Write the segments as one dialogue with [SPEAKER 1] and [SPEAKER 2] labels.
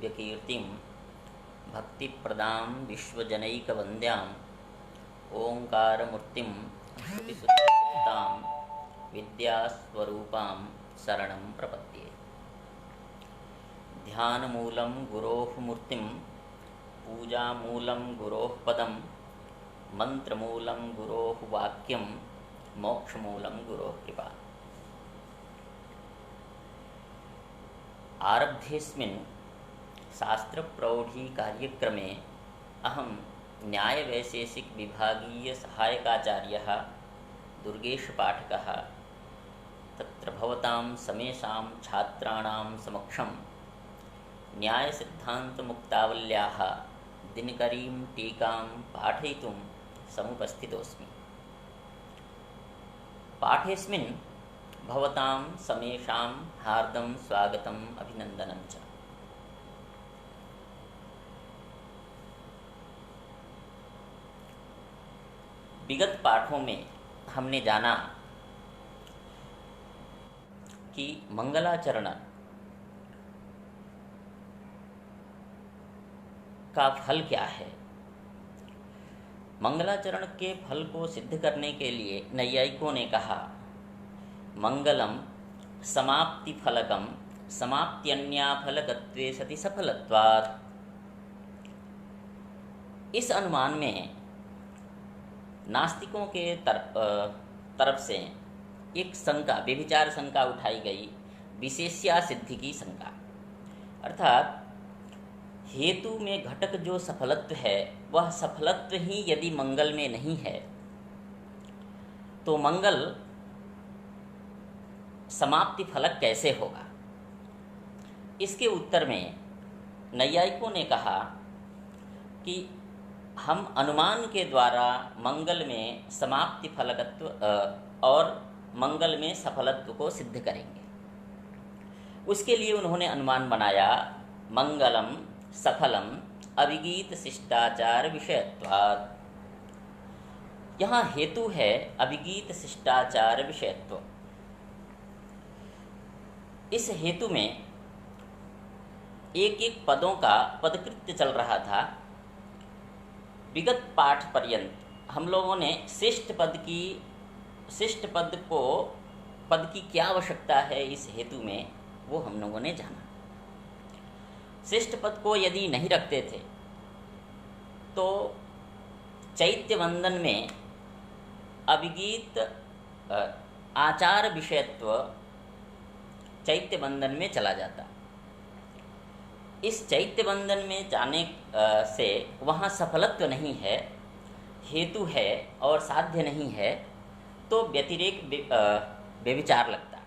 [SPEAKER 1] दिव्यकीर्तिं भक्तिप्रदां विश्वजनैकवन्द्यां ओङ्कारमूर्तिं श्रुतिशुद्धचित्तां विद्यास्वरूपां शरणं प्रपद्ये। ध्यानमूलं गुरोः मूर्तिं पूजामूलं गुरोः पदं मंत्रमूलं गुरोः वाक्यं मोक्षमूलं गुरोः कृपा। आरब्धेऽस्मिन् शास्त्रप्रौढी कार्यक्रमे अहं न्यायवैशेषिकविभागीयसहायकाचार्यः दुर्गेशपाठकः तत्र भवतां समेषां छात्राणां समक्षं न्यायसिद्धान्तमुक्तावल्याः दिनकरीं टीकां पाठयितुं समुपस्थितोऽस्मि। पाठेऽस्मिन् भवतां समेषां हार्दं स्वागतम् अभिनन्दनं च। विगत पाठों में हमने जाना कि मंगलाचरण का फल क्या है। मंगलाचरण के फल को सिद्ध करने के लिए नैयायिकों ने कहा मंगलम समाप्ति फलकम समाप्त्यन्याफलकत्वे सति सफलत्वात्। इस अनुमान में नास्तिकों के तरफ से एक शंका, व्यभिचार शंका उठाई गई, विशेष्या सिद्धि की शंका। अर्थात हेतु में घटक जो सफलत्व है वह सफलत्व ही यदि मंगल में नहीं है तो मंगल समाप्ति फलक कैसे होगा। इसके उत्तर में नैयायिकों ने कहा कि हम अनुमान के द्वारा मंगल में समाप्ति फलकत्व और मंगल में सफलत्व को सिद्ध करेंगे। उसके लिए उन्होंने अनुमान बनाया मंगलम सफलम अभिगीत शिष्टाचार विषयत्वात्। यहाँ हेतु है अभिगीत शिष्टाचार विषयत्व। इस हेतु में एक एक पदों का पदकृत्य चल रहा था। विगत पाठ पर्यंत हम लोगों ने शिष्ट पद की क्या आवश्यकता है इस हेतु में वो हम लोगों ने जाना। शिष्ट पद को यदि नहीं रखते थे तो चैत्य वंदन में अभिगीत आचार विषयत्व चैत्य वंदन में चला जाता। इस चैत्य वंदन में जाने से वहाँ सफलत्व नहीं है, हेतु है और साध्य नहीं है, तो व्यतिरेक व्यभिचार लगता।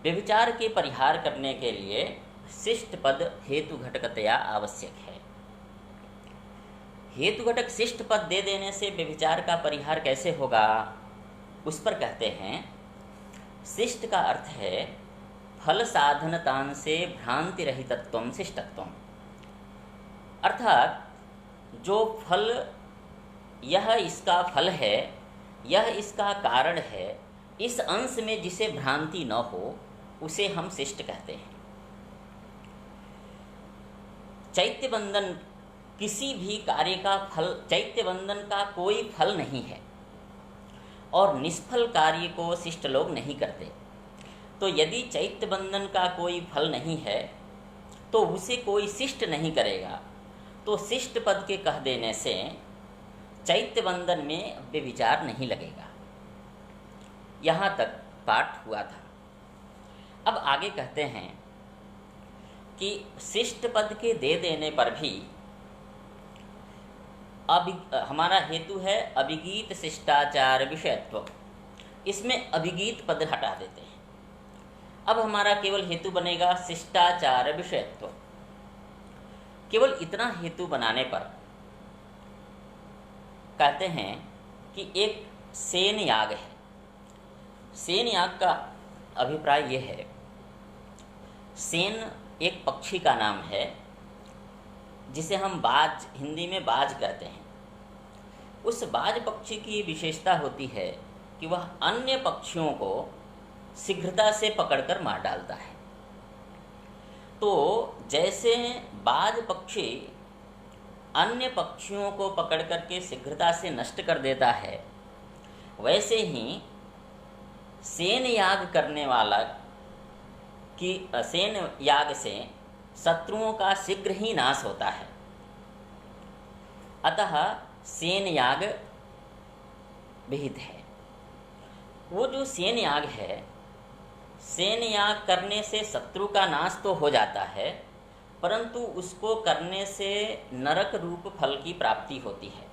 [SPEAKER 1] व्यभिचार के परिहार करने के लिए शिष्ट पद हेतु घटकतया आवश्यक है। हेतु घटक शिष्ट पद दे देने से व्यभिचार का परिहार कैसे होगा, उस पर कहते हैं शिष्ट का अर्थ है फल साधनतान से भ्रांति रहितत्वम शिष्टत्वम। अर्थात जो फल, यह इसका फल है, यह इसका कारण है, इस अंश में जिसे भ्रांति न हो उसे हम शिष्ट कहते हैं। चैत्य वंदन किसी भी कार्य का फल, चैत्य वंदन का कोई फल नहीं है और निष्फल कार्य को शिष्ट लोग नहीं करते। तो यदि चैत्य वंदन का कोई फल नहीं है तो उसे कोई शिष्ट नहीं करेगा, तो शिष्ट पद के कह देने से चैत्य वंदन में व्यभिचार नहीं लगेगा। यहाँ तक पाठ हुआ था। अब आगे कहते हैं कि शिष्ट पद के दे देने पर भी हमारा हेतु है अभिगीत शिष्टाचार विषयत्व, इसमें अभिगीत पद हटा देते हैं। अब हमारा केवल हेतु बनेगा शिष्टाचार विषयत्व। केवल इतना हेतु बनाने पर कहते हैं कि एक सेन याग है। सेन याग का अभिप्राय यह है, सेन एक पक्षी का नाम है जिसे हम बाज, हिंदी में बाज कहते हैं। उस बाज पक्षी की विशेषता होती है कि वह अन्य पक्षियों को शीघ्रता से पकड़कर मार डालता है। तो जैसे बाज पक्षी अन्य पक्षियों को पकड़ करके शीघ्रता से नष्ट कर देता है, वैसे ही सेन याग करने वाला कि सेन याग से शत्रुओं का शीघ्र ही नाश होता है। अतः सेन याग विहित है। वो जो सेन याग है, सेन याग करने से शत्रु का नाश तो हो जाता है, परंतु उसको करने से नरक रूप फल की प्राप्ति होती है।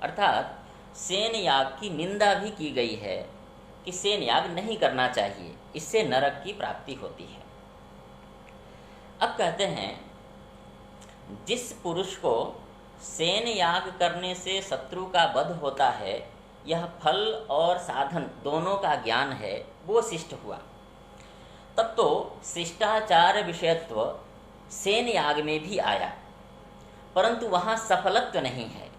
[SPEAKER 1] अर्थात सेन याग की निंदा भी की गई है कि सेन याग नहीं करना चाहिए, इससे नरक की प्राप्ति होती है। अब कहते हैं, जिस पुरुष को सेन याग करने से शत्रु का वध होता है, यह फल और साधन दोनों का ज्ञान है, वो शिष्ट हुआ। तब तो शिष्टाचार विषयत्व सेन याग में भी आया, परंतु वहाँ सफलत्व नहीं है।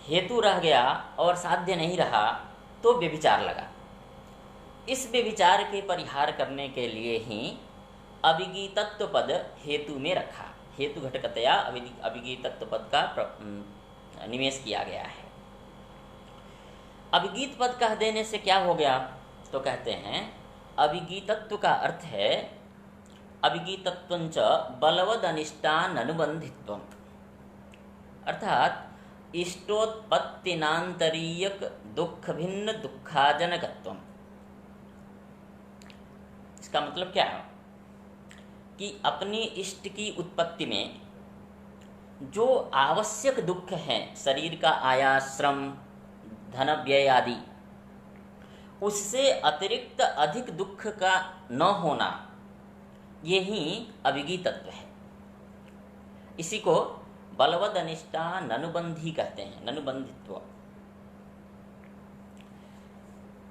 [SPEAKER 1] हेतु रह गया और साध्य नहीं रहा, तो व्यभिचार लगा। इस व्यभिचार के परिहार करने के लिए ही अभिगीतत्व पद हेतु में रखा। हेतु घटकतया अभिगीतत्व पद का निवेश किया गया है। अभिगीत पद कह देने से क्या हो गया? तो कहते हैं, अभिगीतत्व का अर्थ है अभिगीतत्वंच बलवद अनिष्टान अनुबंधित्वम, अर्थात इष्टोत्पत्तिनांतरीयक दुख भिन्न दुखाजनकत्वम। इसका मतलब क्या है कि अपनी इष्ट की उत्पत्ति में जो आवश्यक दुख हैं, शरीर का आयास, श्रम, धन व्यय आदि, उससे अतिरिक्त अधिक दुख का न होना, यही अभिगीतत्व है। इसी को बलवद अनिष्टा ननुबंधी कहते हैं, ननुबंधित्व।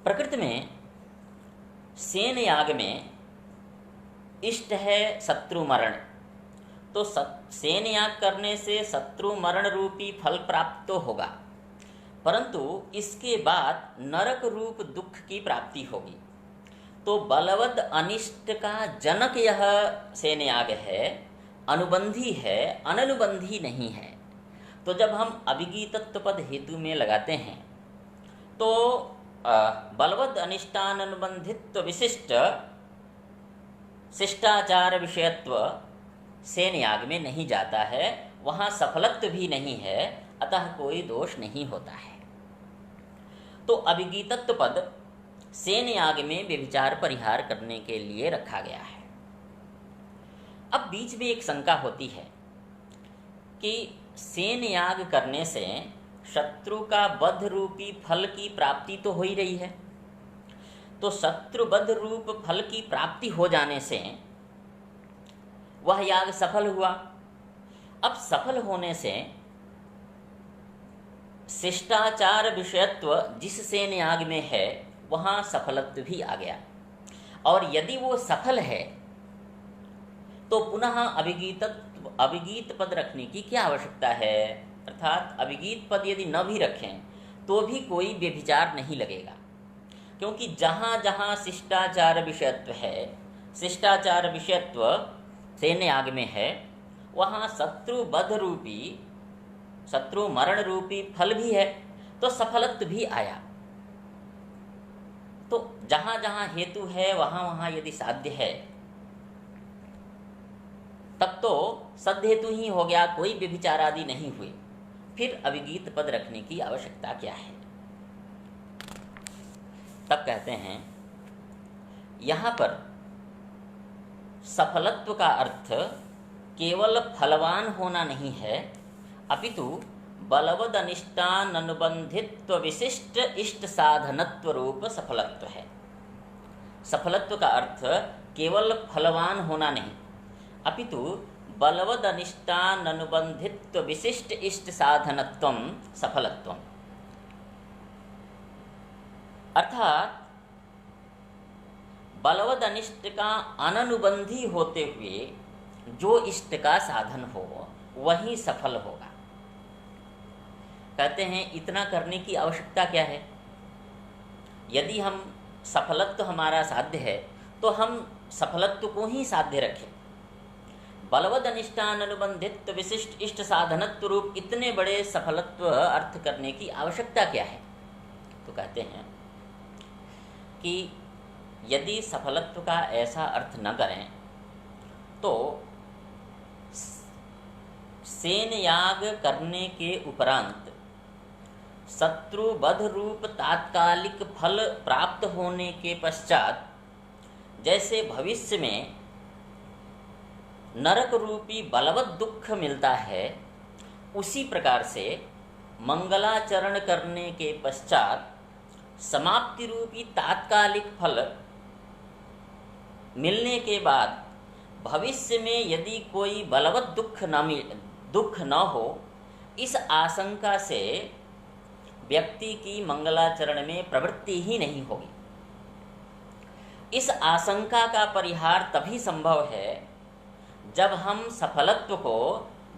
[SPEAKER 1] प्रकृति में सेन याग में इष्ट है शत्रु मरण, तो सेन याग करने से शत्रु मरण रूपी फल प्राप्त तो होगा, परंतु इसके बाद नरक रूप दुख की प्राप्ति होगी। तो बलवद अनिष्ट का जनक यह सेन याग है, अनुबंधी है, अननुबंधी नहीं है। तो जब हम अभिगीतत्व पद हेतु में लगाते हैं, तो बलवद अनिष्टान अनुबंधित्व विशिष्ट शिष्टाचार विषयत्व सेन याग में नहीं जाता है, वहाँ सफलत्व भी नहीं है, अतः कोई दोष नहीं होता है। तो अभिगीतत्व पद सेन याग में व्यभिचार परिहार करने के लिए रखा गया है। अब बीच में एक शंका होती है कि सेन याग करने से शत्रु का वध रूपी फल की प्राप्ति तो हो ही रही है, तो शत्रु वध रूप फल की प्राप्ति हो जाने से वह याग सफल हुआ। अब सफल होने से शिष्टाचार विषयत्व जिस सेन याग में है, वहाँ सफलत्व भी आ गया। और यदि वो सफल है तो पुनः अभिगीत पद रखने की क्या आवश्यकता है? अर्थात अभिगीत पद यदि न भी रखें तो भी कोई व्यभिचार नहीं लगेगा, क्योंकि जहाँ जहाँ शिष्टाचार विषयत्व है, शिष्टाचार विषयत्व सेन याग में है, वहाँ शत्रु वध रूपी, शत्रु मरण रूपी फल भी है, तो सफलत्व भी आया। तो जहाँ जहाँ हेतु है, वहाँ वहाँ यदि साध्य है, तब तो सद हेतु ही हो गया, कोई व्यभिचार आदि नहीं हुए। फिर अभिगीत पद रखने की आवश्यकता क्या है? तब कहते हैं, यहाँ पर सफलत्व का अर्थ केवल फलवान होना नहीं है, अपितु बलवद अनिष्टान अनुबंधित्व विशिष्ट इष्ट साधनत्व रूप सफलत्व है। सफलत्व का अर्थ केवल फलवान होना नहीं, अपितु बलवद अनिष्टान अनुबंधित्व विशिष्ट इष्ट साधनत्वम सफलत्वम, अर्थात बलवद अनिष्ट का अननुबंधी होते हुए जो इष्ट का साधन हो, वही सफल होगा। कहते हैं, इतना करने की आवश्यकता क्या है? यदि हम सफलत्व हमारा साध्य है तो हम सफलत्व को ही साध्य रखें। बलवद अनिष्टान अनुबंधित विशिष्ट इष्ट साधनत्व रूप इतने बड़े सफलत्व अर्थ करने की आवश्यकता क्या है? तो कहते हैं कि यदि सफलत्व का ऐसा अर्थ न करें तो सेन याग करने के उपरांत शत्रुवध रूप तात्कालिक फल प्राप्त होने के पश्चात जैसे भविष्य में नरक रूपी बलवत दुख मिलता है, उसी प्रकार से मंगलाचरण करने के पश्चात समाप्ति रूपी तात्कालिक फल मिलने के बाद भविष्य में यदि कोई बलवत दुख न हो, इस आशंका से व्यक्ति की मंगलाचरण में प्रवृत्ति ही नहीं होगी। इस आशंका का परिहार तभी संभव है जब हम सफलत्व को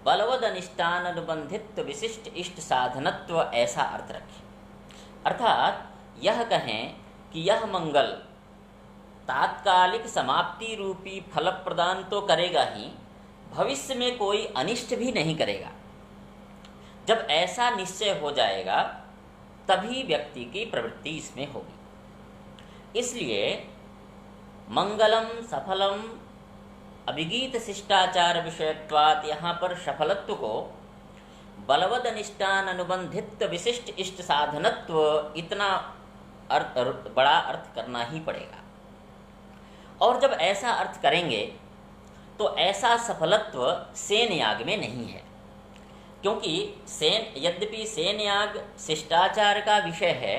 [SPEAKER 1] बलवद अनिष्टान अनुबंधित विशिष्ट इष्ट साधनत्व ऐसा अर्थ रखें। अर्थात यह कहें कि यह मंगल तात्कालिक समाप्ति रूपी फल प्रदान तो करेगा ही, भविष्य में कोई अनिष्ट भी नहीं करेगा। जब ऐसा निश्चय हो जाएगा तभी व्यक्ति की प्रवृत्ति इसमें होगी। इसलिए मंगलम सफलम अभिगीत शिष्टाचार विषयत्वात् यहाँ पर सफलत्व को बलवद अनिष्टान अनुबंधित विशिष्ट इष्ट साधनत्व इतना बड़ा अर्थ करना ही पड़ेगा। और जब ऐसा अर्थ करेंगे तो ऐसा सफलत्व सेन याग में नहीं है, क्योंकि यद्यपि सेन याग शिष्टाचार का विषय है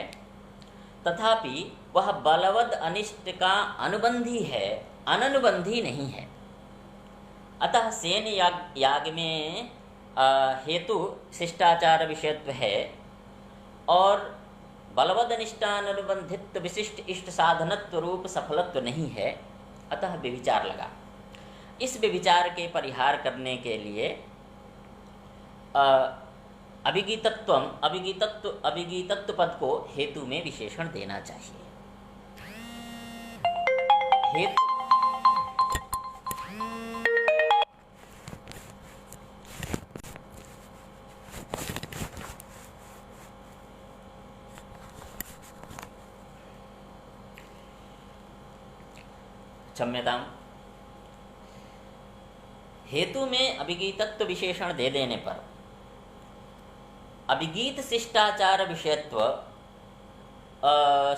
[SPEAKER 1] तथापि वह बलवद अनिष्ट का अनुबंधी है, अननुबंधी नहीं है। अतः सेन याग में हेतु शिष्टाचार विषयत्व है और बलवद अनिष्टान अनुबंधित विशिष्ट इष्ट साधनत्व रूप सफलत्व नहीं है। अतः व्यभिचार लगा। इस व्यभिचार के परिहार करने के लिए अभिगीतत्व पद को हेतु में विशेषण देना चाहिए। हेतु क्षम्यताम, हेतु में अभिगीतत्व विशेषण दे देने पर अभिगीत शिष्टाचार विषयत्व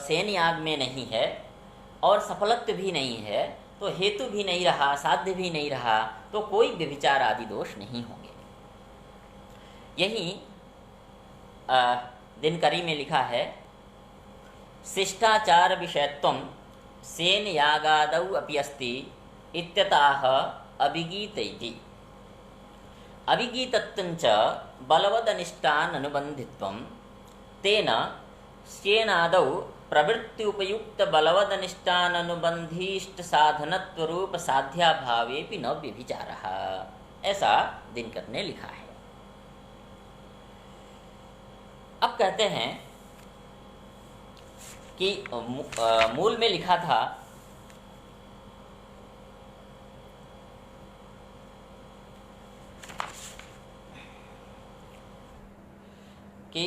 [SPEAKER 1] सेन याग में नहीं है और सफलत्व भी नहीं है, तो हेतु भी नहीं रहा, साध्य भी नहीं रहा, तो कोई व्यभिचार आदि दोष नहीं होंगे। यही दिनकरी में लिखा है, शिष्टाचार विषयत्वं सेन यागादौ अपि अस्ति इत्यतः अभिगीतैति। अभिगीतत्वञ्च बलवदनिष्टान अनुबन्धित्वं तेन सेनादौ प्रवृत्ति उपयुक्त बलवदनिष्टान अनुबंधीष्ट साधनत्व रूप साध्याभावेपि न व्यभिचारः, ऐसा दिनकर ने लिखा है। अब कहते हैं कि मूल में लिखा था कि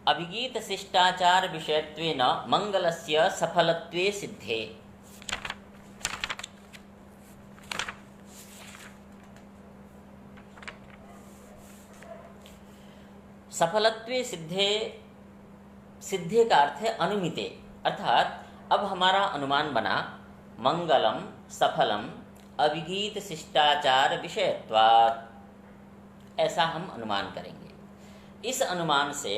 [SPEAKER 1] अभिगीत शिष्टाचार विषयत्वेन मंगलस्य सफलत्वे सिद्धे। सफलत्वे सिद्धे, सिद्धे का अर्थ है अनुमिते, अर्थात अब हमारा अनुमान बना मंगलम सफलम अभिगीत शिष्टाचार विषयत्वात्, ऐसा हम अनुमान करेंगे। इस अनुमान से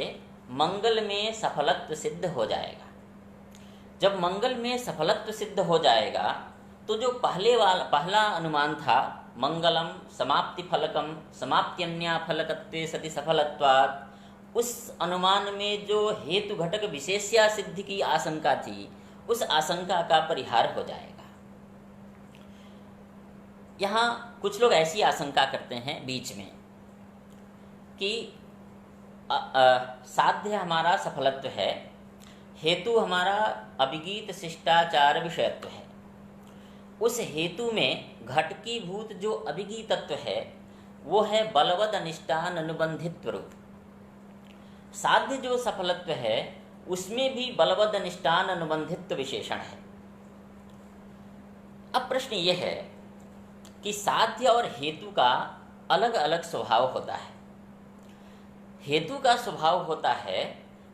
[SPEAKER 1] मंगल में सफलत्व सिद्ध हो जाएगा। जब मंगल में सफलत्व सिद्ध हो जाएगा तो जो पहला अनुमान था मंगलम समाप्ति फलकम समाप्त्यन्या फलकत्वे सति सफलत्वात्, उस अनुमान में जो हेतु घटक विशेष्या सिद्धि की आशंका थी, उस आशंका का परिहार हो जाएगा। यहाँ कुछ लोग ऐसी आशंका करते हैं बीच में कि साध्य हमारा सफलत्व है, हेतु हमारा अभिगीत शिष्टाचार विषयत्व है। उस हेतु में घटकीभूत जो अभिगीतत्व है वो है बलवद अनिष्टान अनुबंधित्व रूप। साध्य जो सफलत्व है उसमें भी बलवद अनिष्टान अनुबंधित्व विशेषण है। अब प्रश्न ये है कि साध्य और हेतु का अलग अलग स्वभाव होता है। हेतु का स्वभाव होता है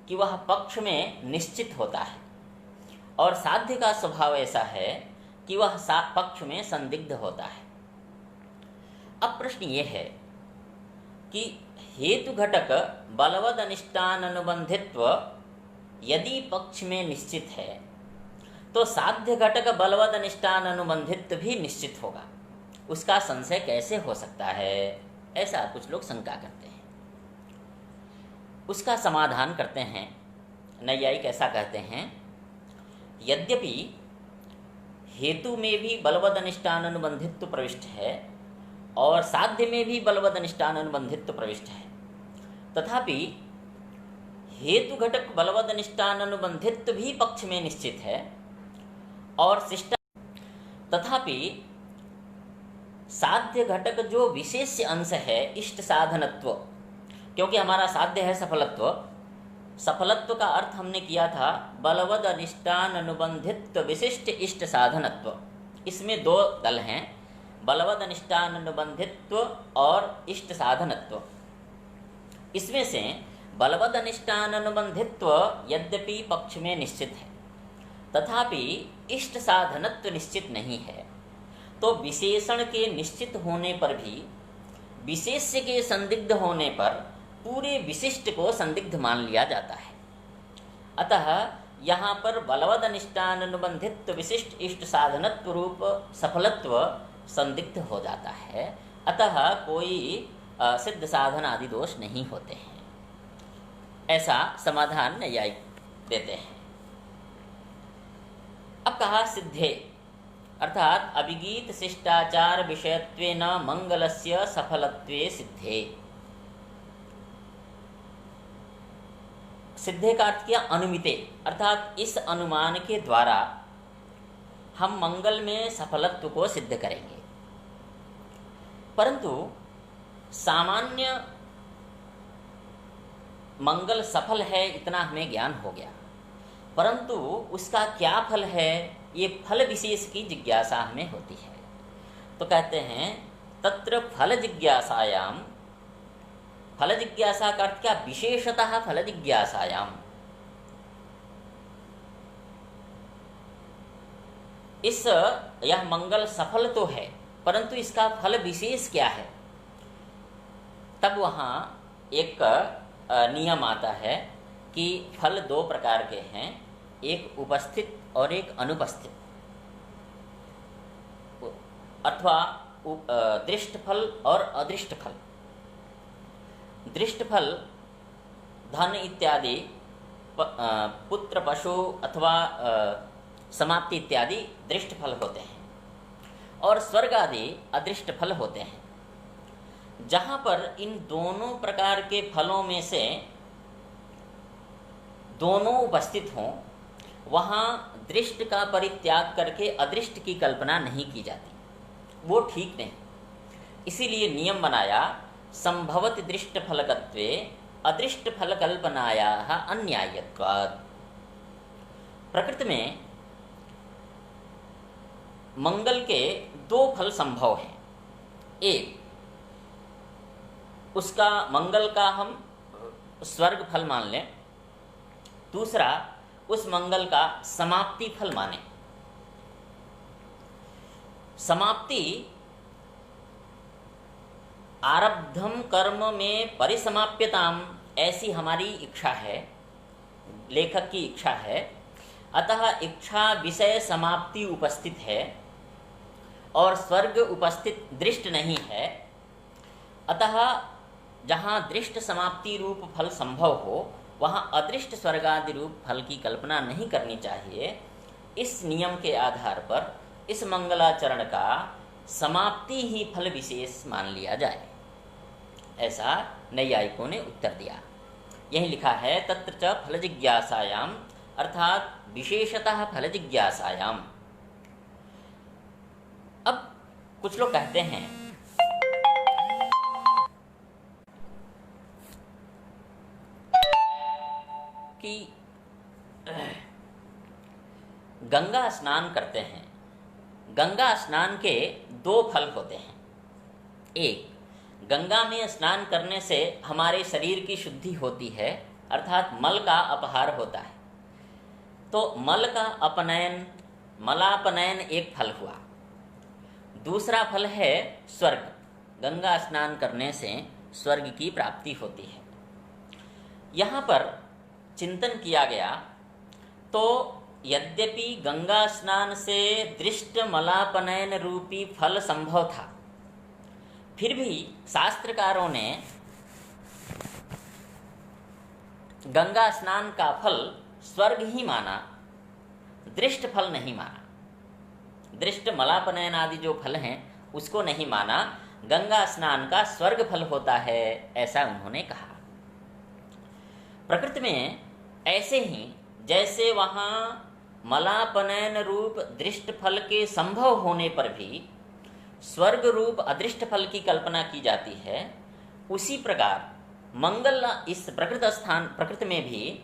[SPEAKER 1] कि वह पक्ष में निश्चित होता है और साध्य का स्वभाव ऐसा है कि वह पक्ष में संदिग्ध होता है। अब प्रश्न ये है कि हेतु घटक बलवद अनिष्टान अनुबंधित्व यदि पक्ष में निश्चित है तो साध्य घटक बलवद अनिष्टान अनुबंधित्व भी निश्चित होगा। उसका संशय कैसे हो सकता है, ऐसा कुछ लोग शंका करते हैं। उसका समाधान करते हैं नैयायिक ऐसा कहते हैं, यद्यपि हेतु में भी बलवद अनिष्टान अनुबंधित्व प्रविष्ट है और साध्य में भी बलवद अनिष्टान अनुबंधित्व प्रविष्ट है, तथापि हेतु घटक बलवद अनिष्टान अनुबंधित्व भी पक्ष में निश्चित है और तथापि साध्य घटक जो विशेष अंश है इष्ट साधनत्व, क्योंकि हमारा साध्य है सफलत्व। सफलत्व का अर्थ हमने किया था बलवद अनिष्टान अनुबंधित्व विशिष्ट इष्ट साधनत्व। इसमें दो दल हैं, बलवद अनिष्टान अनुबंधित्व और इष्ट साधनत्व। इसमें से बलवद अनिष्टान अनुबंधित्व यद्यपि पक्ष में निश्चित है तथापि इष्ट साधनत्व निश्चित नहीं है, तो विशेषण के निश्चित होने पर भी विशेष्य के संदिग्ध होने पर पूरे विशिष्ट को संदिग्ध मान लिया जाता है। अतः यहाँ पर बलवद अनिष्टान अनुबंधित्व विशिष्ट इष्ट साधनत्व रूप सफलत्व संदिग्ध हो जाता है। अतः कोई सिद्ध साधन आदि दोष नहीं होते हैं, ऐसा समाधान नैयायिक देते हैं। अब कहा सिद्धे अर्थात अभिगीत शिष्टाचार विषयत्वेन मंगलस्य सफलत्वे सिद्धे। सिद्धे का अर्थ किया अनुमिते, अर्थात इस अनुमान के द्वारा हम मंगल में सफलत्व को सिद्ध करेंगे। परंतु सामान्य मंगल सफल है इतना हमें ज्ञान हो गया, परंतु उसका क्या फल है ये फल विशेष की जिज्ञासा हमें होती है। तो कहते हैं तत्र फल जिज्ञासायाम, फल जिज्ञासा का अर्थ क्या, विशेषतः फल जिज्ञासायाम। यह मंगल सफल तो है परंतु इसका फल विशेष क्या है, तब वहाँ एक नियम आता है कि फल दो प्रकार के हैं, एक उपस्थित और एक अनुपस्थित, अथवा दृष्ट फल और अदृष्ट फल। दृष्ट फल धन इत्यादि, पुत्र पशु अथवा समाप्ति इत्यादि दृष्ट फल होते हैं और स्वर्ग आदि अदृष्ट फल होते हैं। जहाँ पर इन दोनों प्रकार के फलों में से दोनों उपस्थित हों वहाँ दृष्ट का परित्याग करके अदृष्ट की कल्पना नहीं की जाती, वो ठीक नहीं। इसीलिए नियम बनाया संभवत दृष्ट फलकत्वे अदृष्ट फल कल्पनायाः अन्यायत्वात्। प्रकृति में मंगल के दो फल संभव हैं, एक उसका मंगल का हम स्वर्ग फल मान लें, दूसरा उस मंगल का समाप्ति फल माने। समाप्ति आरब्धम कर्म में परिसमाप्यताम, ऐसी हमारी इच्छा है, लेखक की इच्छा है। अतः इच्छा विषय समाप्ति उपस्थित है और स्वर्ग उपस्थित दृष्ट नहीं है। अतः जहाँ दृष्ट समाप्ति रूप फल संभव हो वहाँ अदृष्ट स्वर्गादि रूप फल की कल्पना नहीं करनी चाहिए। इस नियम के आधार पर इस मंगलाचरण का समाप्ति ही फल विशेष मान लिया जाए, ऐसा नैयायिकों ने उत्तर दिया। यही लिखा है तत्र च फल जिज्ञासायाम अर्थात विशेषतः फल जिज्ञासायाम। अब कुछ लोग कहते हैं कि गंगा स्नान करते हैं, गंगा स्नान के दो फल होते हैं। एक, गंगा में स्नान करने से हमारे शरीर की शुद्धि होती है, अर्थात मल का अपहार होता है। तो मल का अपनयन, मलापनयन एक फल हुआ। दूसरा फल है स्वर्ग। गंगा स्नान करने से स्वर्ग की प्राप्ति होती है। यहाँ पर चिंतन किया गया तो यद्यपि गंगा स्नान से दृष्ट मलापनयन रूपी फल संभव था, फिर भी शास्त्रकारों ने गंगा स्नान का फल स्वर्ग ही माना, दृष्ट फल नहीं माना। दृष्ट मलापनयन आदि जो फल हैं उसको नहीं माना, गंगा स्नान का स्वर्ग फल होता है, ऐसा उन्होंने कहा। प्रकृति में ऐसे ही जैसे वहाँ मलापनयन रूप दृष्ट फल के संभव होने पर भी स्वर्ग रूप अदृष्ट फल की कल्पना की जाती है, उसी प्रकार इस प्रकृति में भी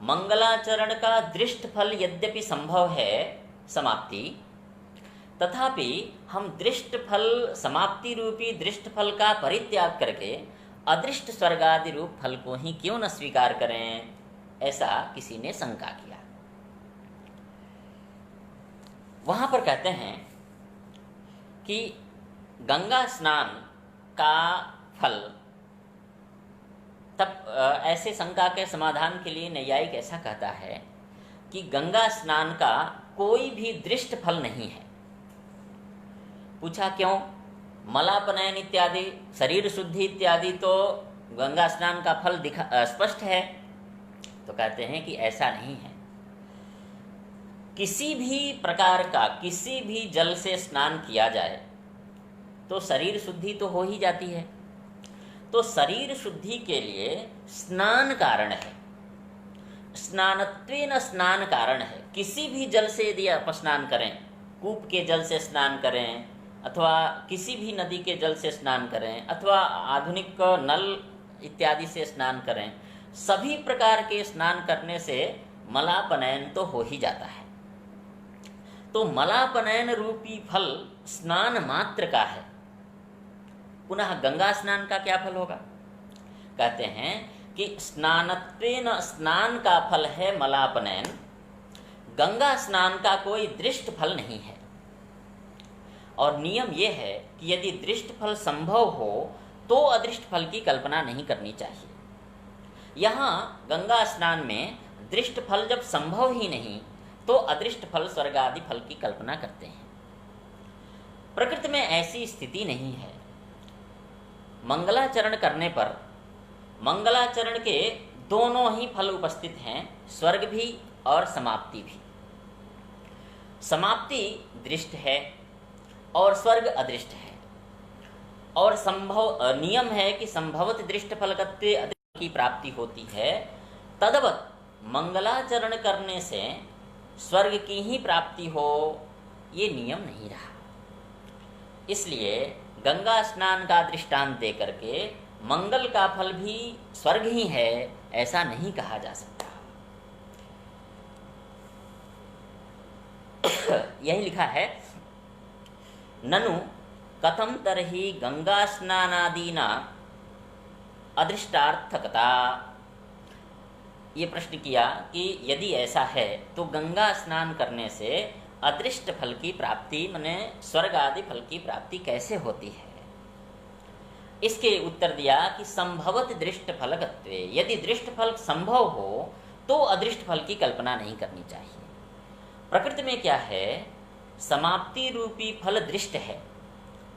[SPEAKER 1] मंगलाचरण का दृष्ट फल यद्यपि संभव है समाप्ति, तथापि हम दृष्ट फल समाप्ति रूपी दृष्ट फल का परित्याग करके अदृष्ट स्वर्गादि रूप फल को ही क्यों न स्वीकार करें, ऐसा किसी ने शंका किया। वहां पर कहते हैं कि गंगा स्नान का फल तब ऐसे शंका के समाधान के लिए नैयायिक ऐसा कहता है कि गंगा स्नान का कोई भी दृष्ट फल नहीं है। पूछा क्यों? मलापनयन इत्यादि, शरीर शुद्धि इत्यादि तो गंगा स्नान का फल स्पष्ट है। तो कहते हैं कि ऐसा नहीं है। किसी भी प्रकार का किसी भी जल से स्नान किया जाए तो शरीर शुद्धि तो हो ही जाती है। तो शरीर शुद्धि के लिए स्नान कारण है, स्नानत्वेन स्नान कारण है। किसी भी जल से यदि आप स्नान करें, कूप के जल से स्नान करें अथवा किसी भी नदी के जल से स्नान करें अथवा आधुनिक नल इत्यादि से स्नान करें, सभी प्रकार के स्नान करने से मलापनयन तो हो ही जाता है। तो मलापनयन रूपी फल स्नान मात्र का है। पुनः गंगा स्नान का क्या फल होगा? कहते हैं कि स्नानत्वेन स्नान का फल है मलापनयन, गंगा स्नान का कोई दृष्ट फल नहीं है। और नियम यह है कि यदि दृष्ट फल संभव हो तो अदृष्ट फल की कल्पना नहीं करनी चाहिए। यहाँ गंगा स्नान में दृष्ट फल जब संभव ही नहीं तो अदृष्ट फल स्वर्ग आदि फल की कल्पना करते हैं। प्रकृति में ऐसी स्थिति नहीं है। मंगलाचरण करने पर मंगलाचरण के दोनों ही फल उपस्थित हैं, स्वर्ग भी और समाप्ति भी। समाप्ति दृष्ट है और स्वर्ग अदृष्ट है। और नियम है कि संभवत दृष्ट फलकत्वे अदृष्ट की प्राप्ति होती है। तदवत मंगलाचरण करने से स्वर्ग की ही प्राप्ति हो, ये नियम नहीं रहा। इसलिए गंगा स्नान का दृष्टांत दे करके मंगल का फल भी स्वर्ग ही है, ऐसा नहीं कहा जा सकता। यही लिखा है, ननु कथम तरहि गंगा स्नानादीना अदृष्टार्थकता। ये प्रश्न किया कि यदि ऐसा है तो गंगा स्नान करने से अदृष्ट फल की प्राप्ति माने स्वर्ग आदि फल की प्राप्ति कैसे होती है? इसके उत्तर दिया कि संभवत दृष्ट फलकत्वे, यदि दृष्ट फल संभव हो तो अदृष्ट फल की कल्पना नहीं करनी चाहिए। प्रकृति में क्या है, समाप्ति रूपी फल दृष्ट है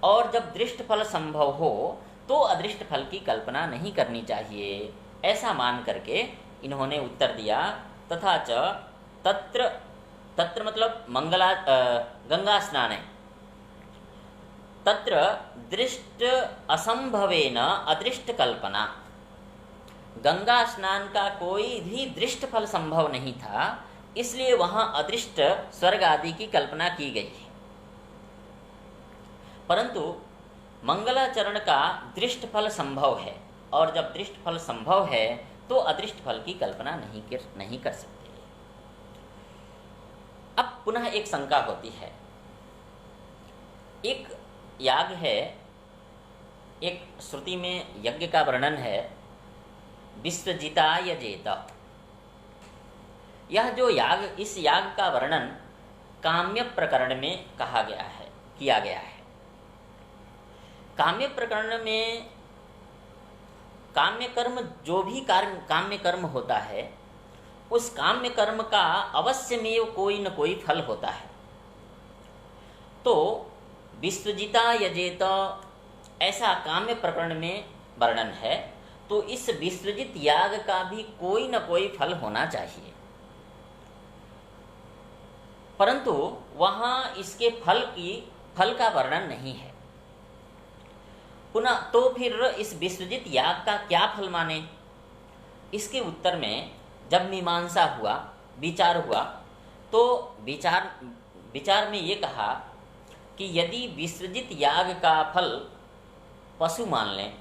[SPEAKER 1] और जब दृष्ट फल संभव हो तो अदृष्ट फल की कल्पना नहीं करनी चाहिए, ऐसा मान करके इन्होंने उत्तर दिया। तथा च तत्र मतलब गंगा स्नान है, तत्र दृष्ट असंभवेन अदृष्ट कल्पना। गंगा स्नान का कोई भी दृष्ट फल संभव नहीं था, इसलिए वहां अदृष्ट स्वर्ग आदि की कल्पना की गई है। परंतु मंगलाचरण का दृष्ट फल संभव है, और जब दृष्ट फल संभव है तो अदृष्ट फल की कल्पना नहीं कर सकते। अब पुनः एक शंका होती है। एक याग है, एक श्रुति में यज्ञ का वर्णन है, विश्वजिताय जेत। यह जो याग, इस याग का वर्णन काम्य प्रकरण में किया गया है। काम्य प्रकरण में काम्य कर्म, जो भी काम्य कर्म होता है, उस काम्य कर्म का अवश्यमेव कोई न कोई फल होता है। तो विश्वजिता यजेत ऐसा काम्य प्रकरण में वर्णन है, तो इस विश्वजित याग का भी कोई न कोई फल होना चाहिए। परंतु वहां इसके फल का वर्णन नहीं है। पुनः तो फिर इस विश्वजित याग का क्या फल माने? इसके उत्तर में जब मीमांसा हुआ, विचार हुआ, तो विचार में ये कहा कि यदि विश्वजित याग का फल पशु मान लें,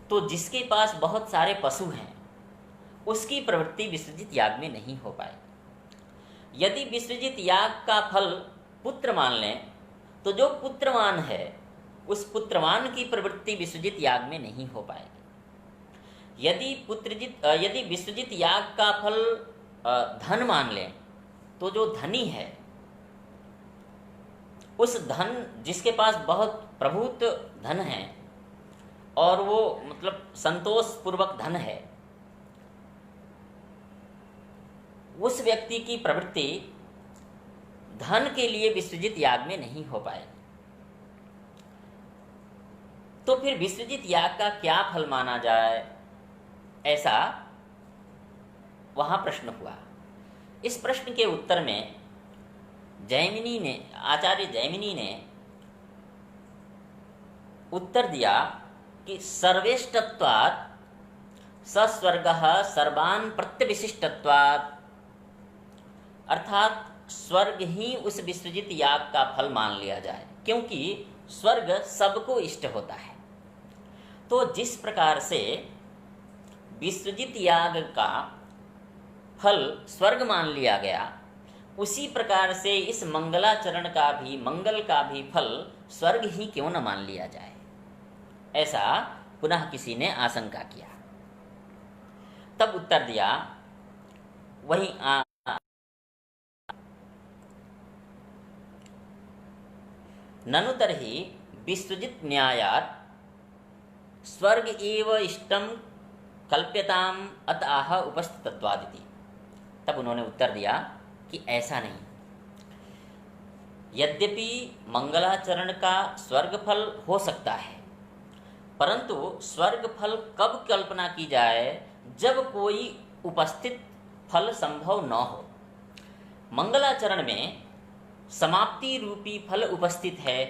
[SPEAKER 1] तो जिसके पास बहुत सारे पशु हैं उसकी प्रवृत्ति विश्वजित याग में नहीं हो पाए। यदि विश्वजित याग का फल पुत्र मान लें, तो जो पुत्रवान है उस पुत्रवान की प्रवृत्ति विश्वजित याग में नहीं हो पाएगी। यदि विश्वजित याग का फल धन मान लें, तो जो धनी है, उस धन, जिसके पास बहुत प्रभुत धन है और वो मतलब संतोष पूर्वक धन है, उस व्यक्ति की प्रवृत्ति धन के लिए विश्वजित याग में नहीं हो पाए। तो फिर विश्वजित याग का क्या फल माना जाए, ऐसा वहां प्रश्न हुआ। इस प्रश्न के उत्तर में आचार्य जैमिनी ने उत्तर दिया कि सर्वेष्टत्वात् सस्वर्गः सर्वान् प्रत्यविशिष्टत्वात्, अर्थात स्वर्ग ही उस विश्वजित याग का फल मान लिया जाए, क्योंकि स्वर्ग सबको इष्ट होता है। तो जिस प्रकार से विश्वजित याग का फल स्वर्ग मान लिया गया, उसी प्रकार से इस मंगल का भी फल स्वर्ग ही क्यों न मान लिया जाए, ऐसा पुनः किसी ने आशंका किया। तब उत्तर दिया वही ननु तर्हि विश्वजित न्यायात् स्वर्ग एव इष्टम कल्प्यताम अतः उपस्थितत्वादिति। तब उन्होंने उत्तर दिया कि ऐसा नहीं। यद्यपि मंगलाचरण का स्वर्ग फल हो सकता है, परंतु स्वर्ग फल कब कल्पना की जाए? जब कोई उपस्थित फल संभव न हो। मंगलाचरण में समाप्ति रूपी फल उपस्थित है,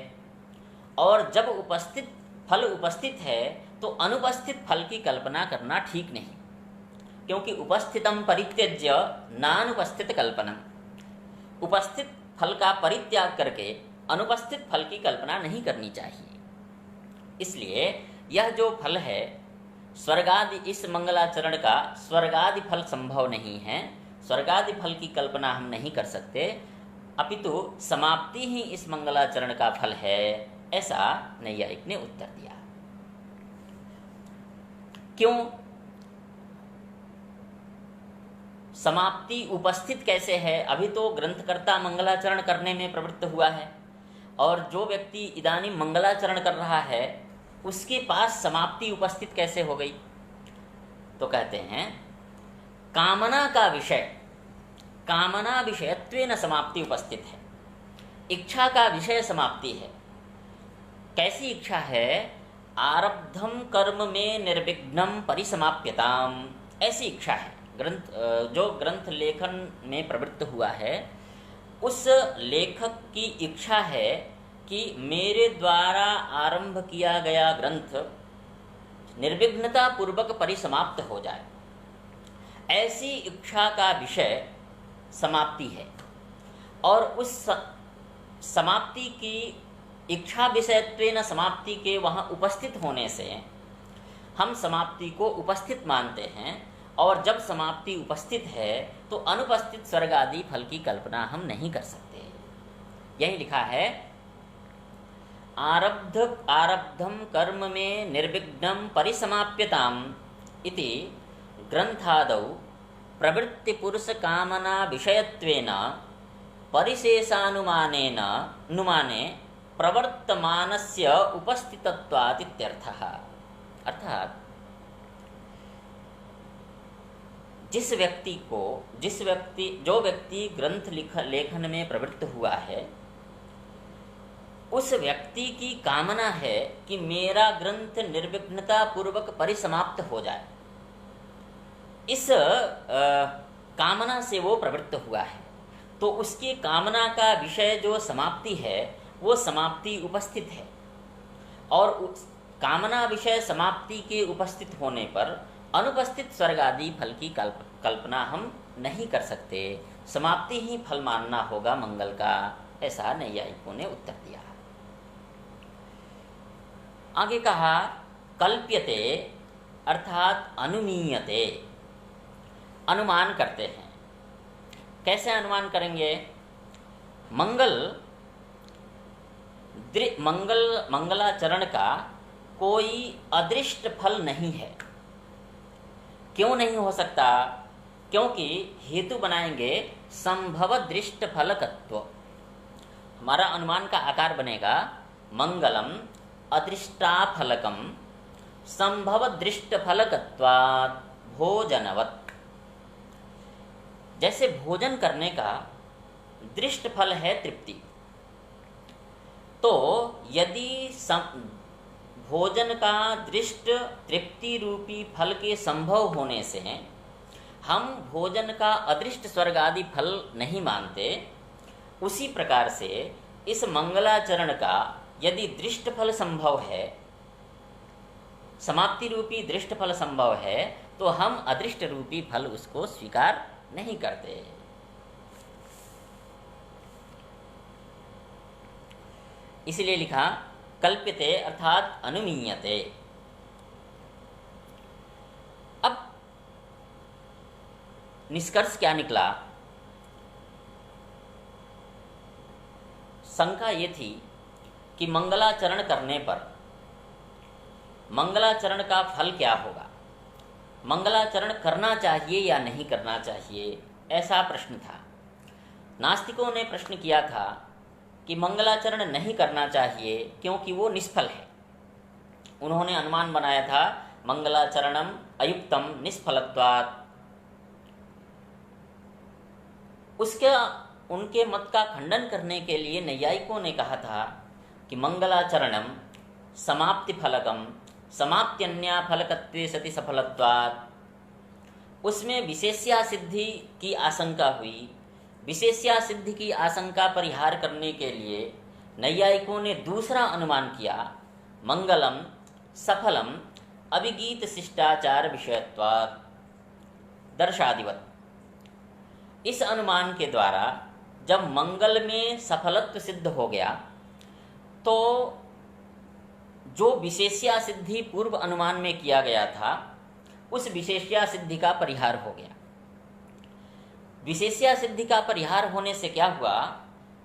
[SPEAKER 1] और जब फल उपस्थित है तो अनुपस्थित फल की कल्पना करना ठीक नहीं, क्योंकि उपस्थितम परित्यज्य नानुपस्थित कल्पनम। उपस्थित फल का परित्याग करके अनुपस्थित फल की कल्पना नहीं करनी चाहिए। इसलिए यह जो फल है स्वर्गादि, इस मंगलाचरण का स्वर्गादि फल संभव नहीं है, स्वर्गादि फल की कल्पना हम नहीं कर सकते, अपितु समाप्ति ही इस मंगलाचरण का फल है, ऐसा नैयायिक ने उत्तर दिया। क्यों? समाप्ति उपस्थित कैसे है? अभी तो ग्रंथकर्ता मंगलाचरण करने में प्रवृत्त हुआ है, और जो व्यक्ति इदानीं मंगलाचरण कर रहा है उसके पास समाप्ति उपस्थित कैसे हो गई? तो कहते हैं कामना का विषय, कामना विषयत्वेन समाप्ति उपस्थित है। इच्छा का विषय समाप्ति है। कैसी इच्छा है? आरब्धम कर्म में निर्विघ्नं परिसमाप्यताम, ऐसी इच्छा है। जो ग्रंथ लेखन में प्रवृत्त हुआ है, उस लेखक की इच्छा है कि मेरे द्वारा आरंभ किया गया ग्रंथ निर्विघ्नता पूर्वक परिसमाप्त हो जाए, ऐसी इच्छा का विषय समाप्ति है। और उस समाप्ति की इच्छा विषयत्वेन समाप्ति के वहाँ उपस्थित होने से हम समाप्ति को उपस्थित मानते हैं, और जब समाप्ति उपस्थित है तो अनुपस्थित स्वर्ग आदि फल की कल्पना हम नहीं कर सकते। यही लिखा है, आरब्धम कर्म में निर्विघ्नं परिसमाप्यताम इति ग्रंथादौ प्रवृत्ति पुरुष कामना विषयत्वेन परिशेषानुमानेन अनुमाने प्रवर्तमानस्य उपस्थितत्वात् इत्यर्थः। अर्थात जो व्यक्ति ग्रंथ लेखन में प्रवृत्त हुआ है, उस व्यक्ति की कामना है कि मेरा ग्रंथ निर्विघ्नता पूर्वक परिसमाप्त हो जाए। इस कामना से वो प्रवृत्त हुआ है, तो उसकी कामना का विषय जो समाप्ति है वो समाप्ति उपस्थित है, और उस कामना विषय समाप्ति के उपस्थित होने पर अनुपस्थित स्वर्ग आदि फल की कल्पना हम नहीं कर सकते, समाप्ति ही फल मानना होगा मंगल का, ऐसा नैयायिकों ने उत्तर दिया। आगे कहा, कल्प्यते अर्थात अनुमीयते, अनुमान करते हैं। कैसे अनुमान करेंगे? मंगलाचरण का कोई अदृष्ट फल नहीं है। क्यों नहीं हो सकता? क्योंकि हेतु बनाएंगे संभव दृष्ट फलकत्व। हमारा अनुमान का आकार बनेगा मंगलम अदृष्टाफलकम संभव दृष्ट फलकत्वात् भोजनवत्। जैसे भोजन करने का दृष्ट फल है तृप्ति, तो यदि भोजन का दृष्ट तृप्ति रूपी फल के संभव होने से हम भोजन का अदृष्ट स्वर्ग आदि फल नहीं मानते, उसी प्रकार से इस मंगलाचरण का यदि दृष्ट फल संभव है, समाप्ति रूपी दृष्ट फल संभव है, तो हम अदृष्ट रूपी फल उसको स्वीकार नहीं करते। इसलिए लिखा कल्प्यते अर्थात अनुमीयते। अब निष्कर्ष क्या निकला? शंका ये थी कि मंगलाचरण करने पर मंगलाचरण का फल क्या होगा, मंगलाचरण करना चाहिए या नहीं करना चाहिए, ऐसा प्रश्न था। नास्तिकों ने प्रश्न किया था कि मंगलाचरण नहीं करना चाहिए क्योंकि वो निष्फल है। उन्होंने अनुमान बनाया था मंगलाचरणम अयुक्तम निष्फलत्वात्। उनके मत का खंडन करने के लिए नैयायिकों ने कहा था कि मंगलाचरणम समाप्ति फलकम समाप्त्यन्या फलकत्वे सति सफलत्वात्। उसमें विशेष्या सिद्धि की आशंका हुई। विशेष्या सिद्धि की आशंका परिहार करने के लिए नैयायिकों ने दूसरा अनुमान किया, मंगलम सफलम अभिगीत शिष्टाचार विषयत्वात् दर्शादिवत। इस अनुमान के द्वारा जब मंगल में सफलत्व सिद्ध हो गया तो जो विशेष्या सिद्धि पूर्व अनुमान में किया गया था उस विशेष्या सिद्धि का परिहार हो गया। विशेष्या सिद्धि का परिहार होने से क्या हुआ?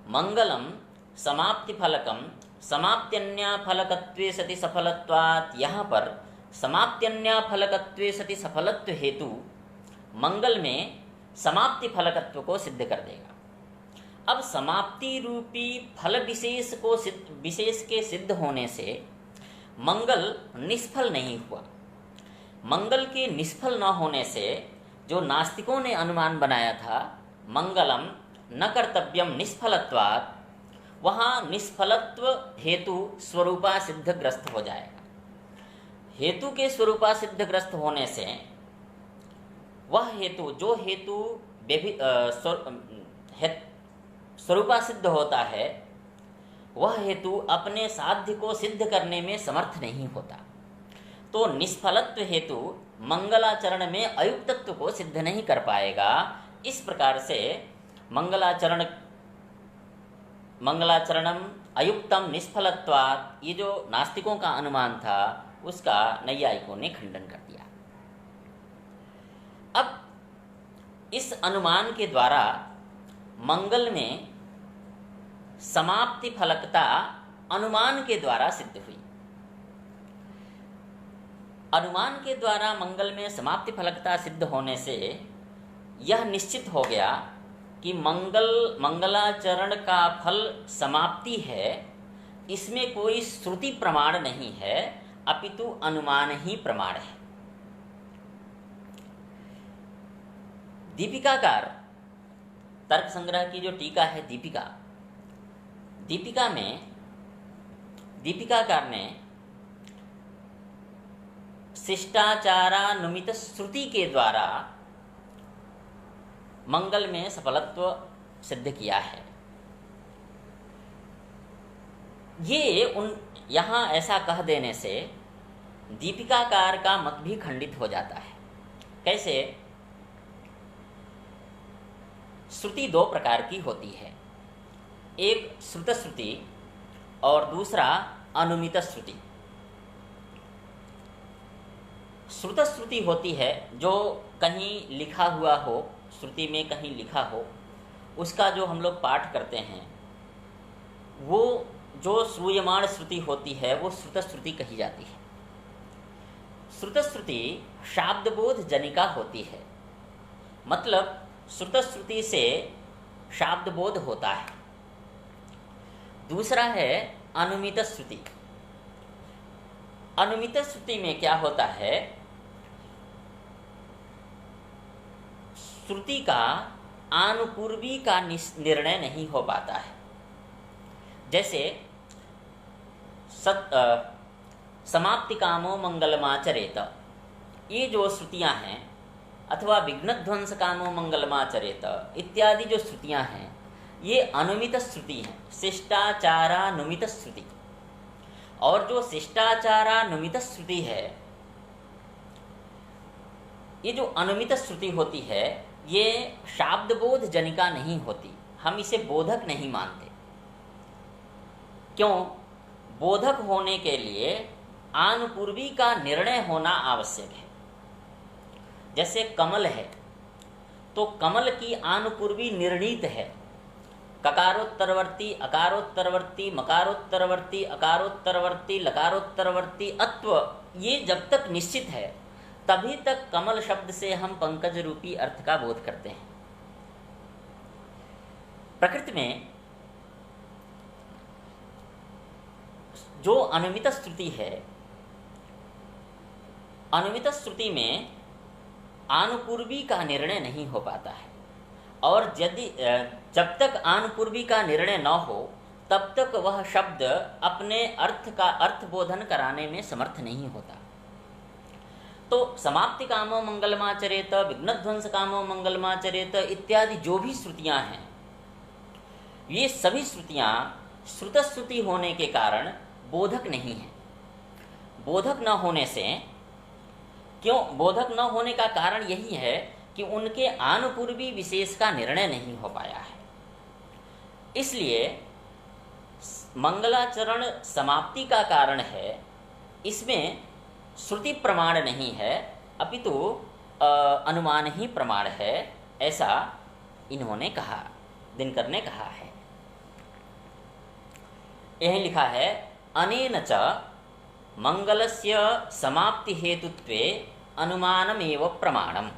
[SPEAKER 1] मंगलम समाप्ति फलकम समाप्त्यन्या फलकत्वे सति सफलत्वात्। यहाँ पर समाप्त्यन्या फलकत्वे सति सफलत्व हेतु मंगल में समाप्ति फलकत्व को सिद्ध कर देगा। अब समाप्ति रूपी फल विशेष के सिद्ध होने से मंगल निष्फल नहीं हुआ। मंगल के निष्फल न होने से जो नास्तिकों ने अनुमान बनाया था मंगलम न कर्तव्यम निष्फलत्वात्, वहाँ निष्फलत्व हेतु स्वरूपा सिद्ध ग्रस्त हो जाएगा। हेतु के स्वरूपा सिद्ध ग्रस्त होने से वह हेतु जो हेतु स्वरूपा सिद्ध होता है वह हेतु अपने साध्य को सिद्ध करने में समर्थ नहीं होता। तो निष्फलत्व हेतु मंगलाचरण में अयुक्तत्व को सिद्ध नहीं कर पाएगा। इस प्रकार से मंगलाचरणम अयुक्तम निष्फलत्वात्, ये जो नास्तिकों का अनुमान था उसका नैयायिकों ने खंडन कर दिया। अब इस अनुमान के द्वारा मंगल में समाप्ति फलकता अनुमान के द्वारा सिद्ध हुई। अनुमान के द्वारा मंगल में समाप्ति फलकता सिद्ध होने से यह निश्चित हो गया कि मंगलाचरण का फल समाप्ति है। इसमें कोई श्रुति प्रमाण नहीं है, अपितु अनुमान ही प्रमाण है। दीपिकाकार तर्क संग्रह की जो टीका है दीपिका में दीपिकाकार ने शिष्टाचारानुमित श्रुति के द्वारा मंगल में सफलत्व सिद्ध किया है। यहाँ ऐसा कह देने से दीपिकाकार का मत भी खंडित हो जाता है। कैसे? श्रुति दो प्रकार की होती है, एक श्रुत श्रुति और दूसरा अनुमित श्रुति। श्रुत श्रुति होती है जो कहीं लिखा हुआ हो, श्रुति में कहीं लिखा हो, उसका जो हम लोग पाठ करते हैं, वो जो श्रूयमाण श्रुति होती है वो श्रुत श्रुति कही जाती है। श्रुत श्रुति शाब्दबोध जनिका होती है, मतलब श्रुत श्रुति से शाब्दबोध होता है। दूसरा है अनुमित श्रुति। अनुमित श्रुति में क्या होता है, श्रुति का आनुपूर्वी का निर्णय नहीं हो पाता है। जैसे समाप्ति कामो मंगलमाचरेत, ये जो श्रुतियां हैं, अथवा विघ्नध्वंस कामो मंगलमाचरेत इत्यादि जो श्रुतियां हैं, ये अनुमित श्रुति हैं, शिष्टाचारानुमित श्रुति। और जो शिष्टाचारानुमित श्रुति है, ये जो अनुमित श्रुति होती है, ये शाब्दबोध जनिका नहीं होती, हम इसे बोधक नहीं मानते। क्यों? बोधक होने के लिए आनुपूर्वी का निर्णय होना आवश्यक है। जैसे कमल है, तो कमल की आनुपूर्वी निर्णीत है, ककारोत्तरवर्ती, अकारोत्तरवर्ती, मकारोत्तरवर्ती, अकारोत्तरवर्ती, लकारोत्तरवर्ती अत्व, ये जब तक निश्चित है तभी तक कमल शब्द से हम पंकज रूपी अर्थ का बोध करते हैं। प्रकृति में जो अनुमित श्रुति है, अनुमित श्रुति में आनुपूर्वी का निर्णय नहीं हो पाता है, और जब तक आनुपूर्वी का निर्णय न हो तब तक वह शब्द अपने अर्थ का अर्थबोधन कराने में समर्थ नहीं होता। तो समाप्ति कामो मंगलमाचरेत, विघ्नध्वंस कामो मंगलमाचरेत इत्यादि जो भी श्रुतियां हैं, ये सभी श्रुतियां श्रुत श्रुति होने के कारण बोधक नहीं है। बोधक न होने से, क्यों बोधक न होने का कारण यही है कि उनके आनुपूर्वी विशेष का निर्णय नहीं हो पाया है। इसलिए मंगलाचरण समाप्ति का कारण है, इसमें श्रुति प्रमाण नहीं है, अपितु अनुमान ही प्रमाण है, ऐसा इन्होंने कहा, दिनकर ने कहा है। यही लिखा है, अनेन च मंगलस्य समाप्ति हेतुत्वे अनुमानमेव प्रमाणम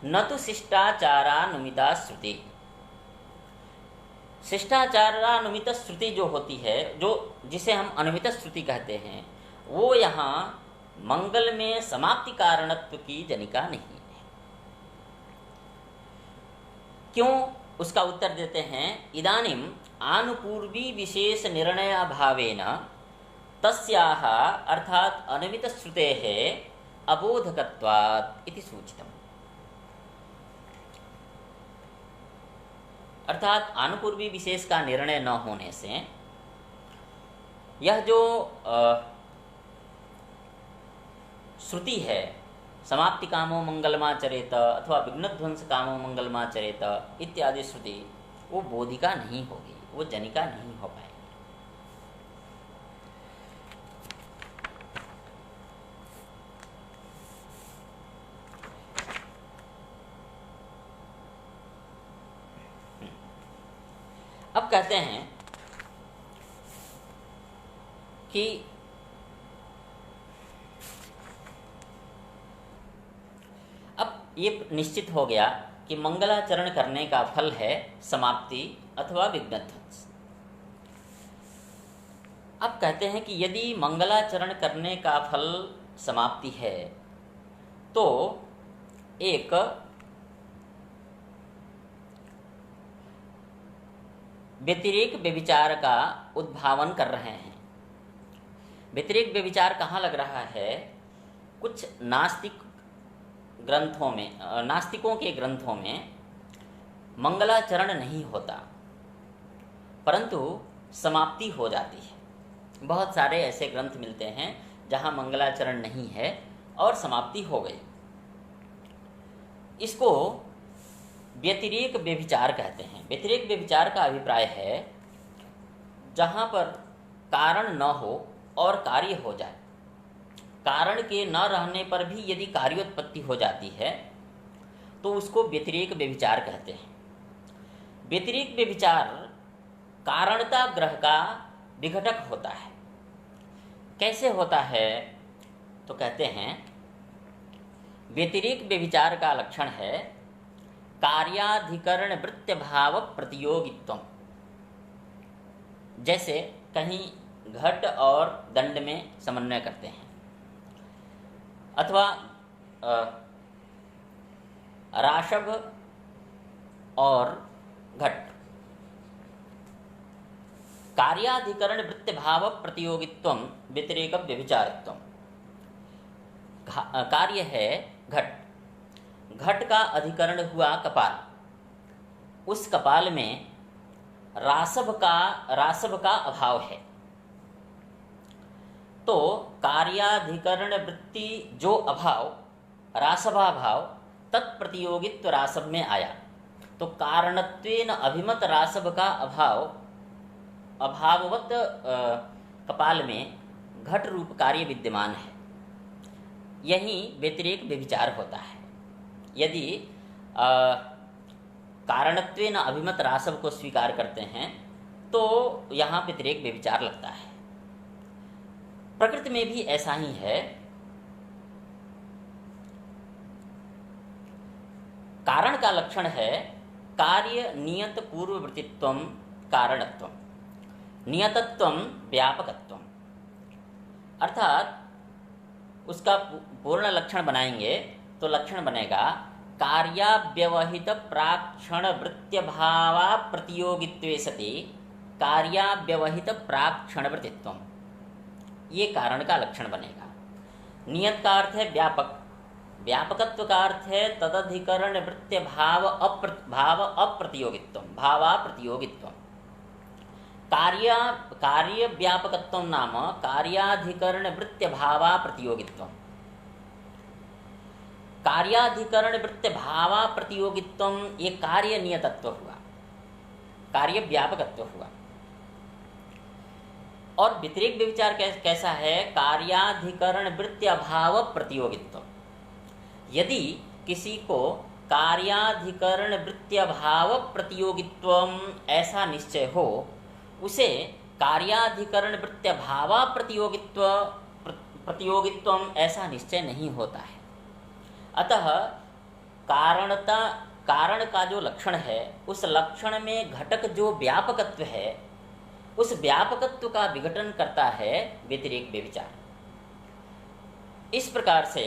[SPEAKER 1] न तो शिष्टाचारानुमिता श्रुति। शिष्टाचारानुमित श्रुति जो होती है, जो जिसे हम अनुमित श्रुति कहते हैं, वो यहाँ मंगल में समाप्ति कारणत्व की जनिका नहीं है। क्यों? उसका उत्तर देते हैं, इदानीम आनुपूर्वी विशेष निर्णय अभावेन तस्याः अर्थात अनुमित श्रुतेः अबोधकत्वात् इति सूचितम्। अर्थात आनुपूर्वी विशेष का निर्णय न होने से यह जो श्रुति है, समाप्ति कामो मंगलमाचरेत अथवा विघ्नध्वंस कामो मंगलमाचरेत इत्यादि श्रुति, वो बोधिका नहीं होगी, वो जनिका नहीं हो पाएगी। अब कहते हैं कि अब ये निश्चित हो गया कि मंगलाचरण करने का फल है समाप्ति अथवा विघ्नध्वंस। अब कहते हैं कि यदि मंगलाचरण करने का फल समाप्ति है तो एक व्यतिरेक व्यभिचार का उद्भावन कर रहे हैं। व्यतिरेक व्यभिचार कहाँ लग रहा है? कुछ नास्तिक ग्रंथों में, नास्तिकों के ग्रंथों में मंगलाचरण नहीं होता परंतु समाप्ति हो जाती है। बहुत सारे ऐसे ग्रंथ मिलते हैं जहाँ मंगलाचरण नहीं है और समाप्ति हो गई। इसको व्यतिरेक व्यभिचार कहते हैं। व्यतिरेक व्यभिचार का अभिप्राय है जहाँ पर कारण न हो और कार्य हो जाए, कारण के न रहने पर भी यदि कार्योत्पत्ति हो जाती है तो उसको व्यतिरेक व्यभिचार कहते हैं। व्यतिरेक व्यभिचार कारणता ग्रह का विघटक होता है। कैसे होता है? तो कहते हैं व्यतिरेक व्यभिचार का लक्षण है कार्याधिकरण वृत्य भाव प्रतियोगित्व। जैसे कहीं घट और दंड में समन्वय करते हैं अथवा राशभ और घट, कार्याधिकरण वृत्य भाव प्रतियोगित्व व्यतिरेक व्यभिचारित्व। कार्य है घट, घट का अधिकरण हुआ कपाल, उस कपाल में रासभ का अभाव है तो कार्याधिकरण वृत्ति जो अभाव रासभाभाव तत्प्रतियोगित्व रासभ में आया तो कारणत्वेन अभिमत रासभ का अभाववत कपाल में घट रूप कार्य विद्यमान है। यही व्यतिरेक व्यभिचार होता है। यदि कारणत्वेन अभिमत रासभ को स्वीकार करते हैं तो यहाँ व्यतिरेक व्यभिचार लगता है। प्रकृति में भी ऐसा ही है। कारण का लक्षण है कार्य नियत पूर्ववृत्तित्व कारणत्व, नियतत्व व्यापकत्व। अर्थात उसका पूर्ण लक्षण बनाएंगे तो लक्षण बनेगा कार्याव्यवहित प्राक्षण वृत्य भावा प्रतियोगित्वे सति कार्याव्यवहित प्राक्षण वृत्तित्व। ये कारण का लक्षण बनेगा। नियत का अर्थ है व्यापक, व्यापकत्व का अर्थ है तदधिकरण वृत्य भाव अप्रतियोगित्व, भावा प्रतियोगित्व। कार्य व्यापकत्व नाम कार्याधिकरण वृत्य भावा प्रतियोगित्व। कार्याधिकरण वृत्य भावा प्रतियोगित्व ये कार्य नियतत्व हुआ, कार्य व्यापकत्व हुआ। और व्यतिरेक व्यभिचार कैसा है? कार्याधिकरण वृत्य भाव प्रतियोगित्व। यदि किसी को कार्याधिकरण वृत्य भाव प्रतियोगित्व ऐसा निश्चय हो, उसे कार्याधिकरण वृत्य भावा प्रतियोगित्व ऐसा निश्चय नहीं होता है। अतः कारण का जो लक्षण है उस लक्षण में घटक जो व्यापकत्व है उस व्यापकत्व का विघटन करता है व्यतिरेक व्यभिचार। इस प्रकार से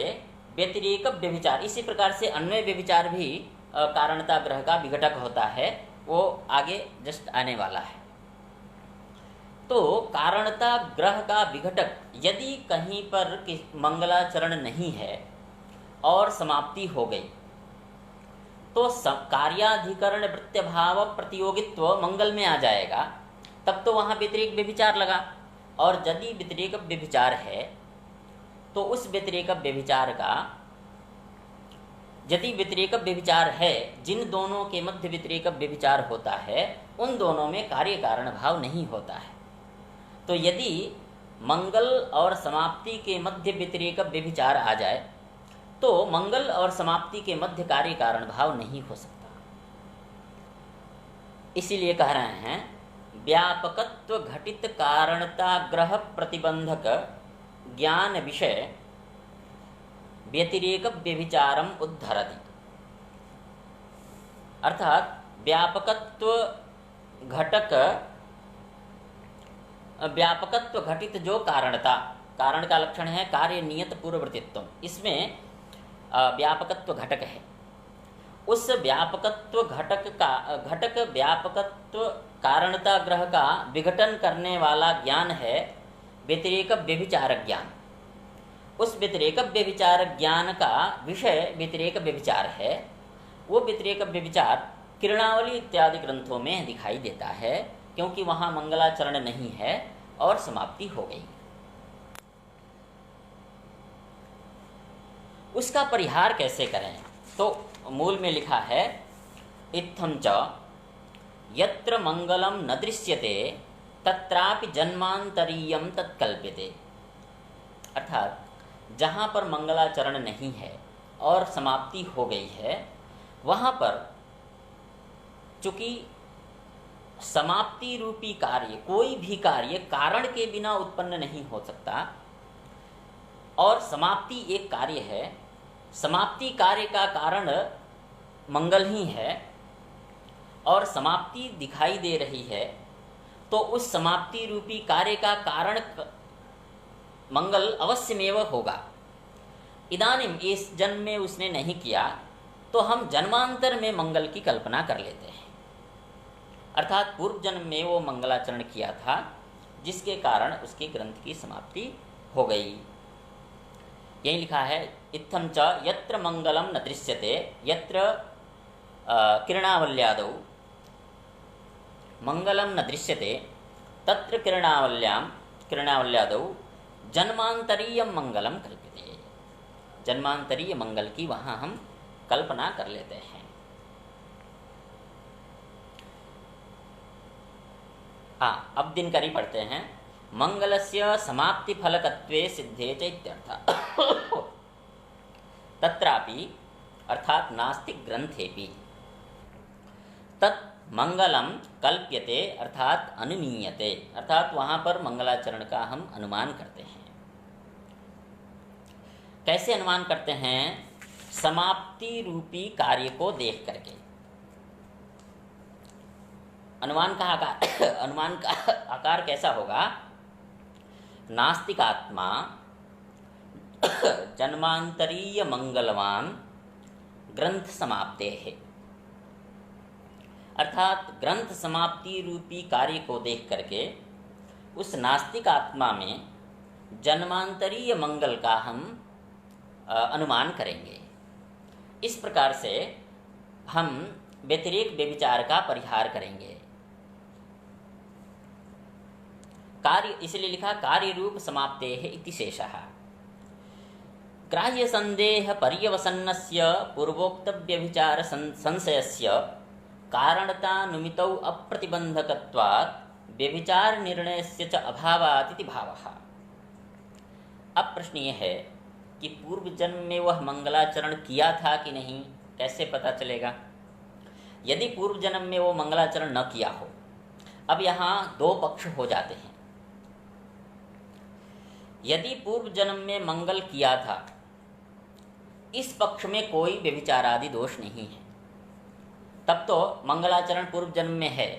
[SPEAKER 1] व्यतिरेक व्यभिचार, इसी प्रकार से अन्वय व्यभिचार भी कारणता ग्रह का विघटक होता है, वो आगे जस्ट आने वाला है। तो कारणता ग्रह का विघटक यदि कहीं पर मंगलाचरण नहीं है और समाप्ति हो गई तो कार्याधिकरण वृत्य भाव प्रतियोगित्व मंगल में आ जाएगा, तब तो वहाँ व्यतिरेक व्यभिचार लगा। और यदि व्यतिरेक व्यभिचार है तो उस व्यतिरेक व्यभिचार का, यदि व्यतिरेक व्यभिचार है, जिन दोनों के मध्य व्यतिरेक व्यभिचार होता है उन दोनों में कार्य कारण भाव नहीं होता है। तो यदि मंगल और समाप्ति के मध्य व्यतिरेक व्यभिचार आ जाए तो मंगल और समाप्ति के मध्य कार्य कारण भाव नहीं हो सकता। इसीलिए कह रहे हैं व्यापकत्व घटित कारणता ग्रह प्रतिबंधक ज्ञान विषय व्यतिरेक व्यभिचारम उद्धरति। अर्थात व्यापकत्व घटित जो कारणता, कारण का लक्षण है कार्य नियत पूर्ववर्तित्व, इसमें व्यापकत्व घटक है। उस व्यापकत्व घटक व्यापकत्व कारणता ग्रह का विघटन करने वाला ज्ञान है व्यतिरेक व्यभिचार ज्ञान। उस व्यतिरेक व्यभिचार ज्ञान का विषय व्यतिरेक व्यभिचार है। वो व्यतिरेक व्यभिचार किरणावली इत्यादि ग्रंथों में दिखाई देता है, क्योंकि वहाँ मंगलाचरण नहीं है और समाप्ति हो गई। उसका परिहार कैसे करें? तो मूल में लिखा है इत्थं च यत्र मंगलम न दृश्यते तत्रापि जन्मांतरीयम तत्कल्प्यते। अर्थात जहाँ पर मंगलाचरण नहीं है और समाप्ति हो गई है, वहाँ पर चूँकि समाप्ति रूपी कार्य, कोई भी कार्य कारण के बिना उत्पन्न नहीं हो सकता, और समाप्ति एक कार्य है, समाप्ति कार्य का कारण मंगल ही है और समाप्ति दिखाई दे रही है, तो उस समाप्ति रूपी कार्य का कारण मंगल अवश्यमेव होगा। इदानीम इस जन्म में उसने नहीं किया तो हम जन्मांतर में मंगल की कल्पना कर लेते हैं। अर्थात पूर्व जन्म में वो मंगलाचरण किया था, जिसके कारण उसके ग्रंथ की समाप्ति हो गई। यही लिखा है इत्थं च यत्र मंगलम न दृश्यते यत्र किरणावल्यादौ मंगलम न दृश्यते तत्र किरणावल्यादौ जन्मांतरीय मंगलम कल्प्यते। जन्मांतरीय मंगल की वहाँ हम कल्पना कर लेते हैं। हाँ, अब दिनकरी पढ़ते हैं। मंगलस्य समाप्ति फलकत्वे सिद्धे चैत्यर्थ तत्रापि अर्थात नास्तिक ग्रंथेपि तत् मंगलम कल्प्यते अर्थात अनुमीयते। अर्थात वहाँ पर मंगलाचरण का हम अनुमान करते हैं। कैसे अनुमान करते हैं? समाप्ति रूपी कार्य को देख करके। अनुमान का आकार कैसा होगा? नास्तिकात्मा जन्मांतरीय मंगलवान ग्रंथ समाप्ते है। अर्थात ग्रंथ समाप्ति रूपी कार्य को देख करके उस नास्तिक आत्मा में जन्मांतरीय मंगल का हम अनुमान करेंगे। इस प्रकार से हम व्यतिरेक व्यभिचार का परिहार करेंगे। कार्य, इसलिए लिखा कार्य रूप समाप्ते है इति शेषः। ग्राह्य संदेह पर्यवसन्नस्य पूर्वोक्त व्यभिचार संशयस्य कारणतानुमितौ अप्रतिबंधकत्वात् व्यभिचार निर्णयस्य च अभावात् इति भावः। अब प्रश्न ये है कि पूर्व जन्म में वह मंगलाचरण किया था कि नहीं, कैसे पता चलेगा? यदि पूर्व जन्म में वो मंगलाचरण न किया हो, अब यहाँ दो पक्ष हो जाते हैं। यदि पूर्व जन्म में मंगल किया था, इस पक्ष में कोई व्यभिचारादि दोष नहीं है, तब तो मंगलाचरण पूर्व जन्म में है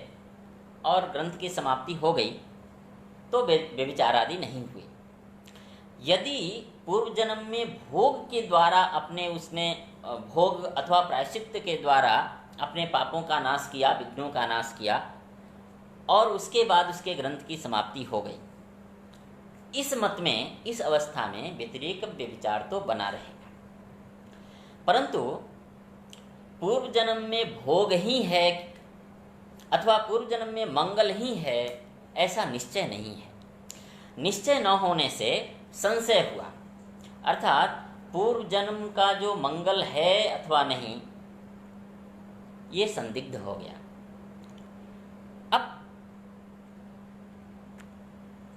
[SPEAKER 1] और ग्रंथ की समाप्ति हो गई तो व्यभिचारादि नहीं हुए। यदि पूर्व जन्म में भोग के द्वारा उसने भोग अथवा प्रायश्चित्त के द्वारा अपने पापों का नाश किया, विघ्नों का नाश किया, और उसके बाद उसके ग्रंथ की समाप्ति हो गई, इस मत में, इस अवस्था में व्यतिरेक व्यभिचार तो बना रहेगा। परंतु पूर्व जन्म में भोग ही है अथवा पूर्व जन्म में मंगल ही है, ऐसा निश्चय नहीं है। निश्चय न होने से संशय हुआ। अर्थात पूर्व जन्म का जो मंगल है अथवा नहीं, ये संदिग्ध हो गया। अब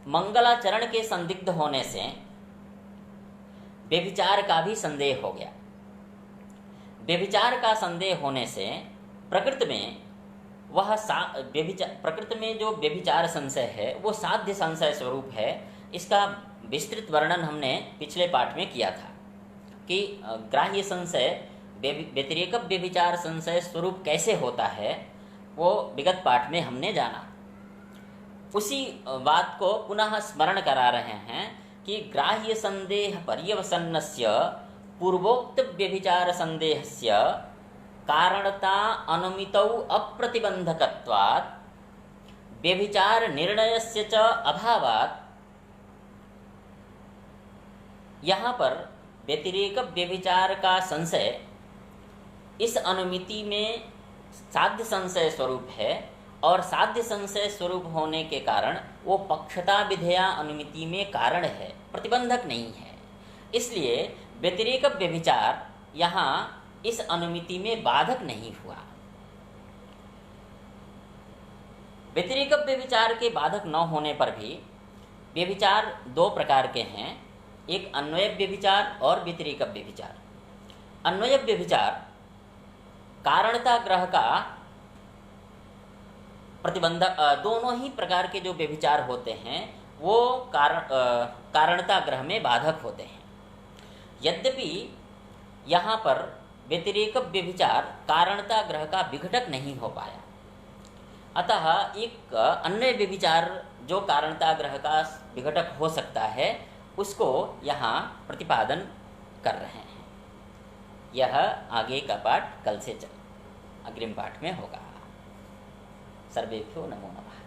[SPEAKER 1] मंगलाचरण के संदिग्ध होने से व्यभिचार का भी संदेह हो गया। व्यभिचार का संदेह होने से प्रकृति में प्रकृति में जो व्यभिचार संशय है वो साध्य संशय स्वरूप है। इसका विस्तृत वर्णन हमने पिछले पाठ में किया था कि ग्राह्य संशय व्यतिरेक व्यभिचार संशय स्वरूप कैसे होता है, वो विगत पाठ में हमने जाना। उसी बात को पुनः स्मरण करा रहे हैं कि ग्राह्य संदेह पर्यवसन्नस्य पूर्वोक्त व्यभिचार संदेहस्य कारणता अनुमितौ अप्रतिबंधकत्वात् व्यभिचार निर्णयस्य च अभावात्। यहाँ पर व्यतिरेक व्यभिचार का संशय इस अनुमिति में साध्य संशय स्वरूप है, और साध्य संशय स्वरूप होने के कारण वो पक्षता विधेया अनुमिति में कारण है, प्रतिबंधक नहीं है। इसलिए व्यतिरेक व्यभिचार यहाँ इस अनुमिति में बाधक नहीं हुआ। व्यतिरेक व्यभिचार के बाधक न होने पर भी व्यभिचार दो प्रकार के हैं, एक अन्वय व्यभिचार और व्यतिरेक व्यभिचार। अन्वय व्यभिचार कारणता ग्रह का प्रतिबंधक, दोनों ही प्रकार के जो व्यभिचार होते हैं वो कारणता ग्रह में बाधक होते हैं। यद्यपि यहाँ पर व्यतिरेक व्यभिचार कारणता ग्रह का विघटक नहीं हो पाया, अतः एक अन्य व्यभिचार जो कारणता ग्रह का विघटक हो सकता है उसको यहाँ प्रतिपादन कर रहे हैं। यह आगे का पाठ कल से अग्रिम पाठ में होगा। सर्वेभ्यो नमो नमः।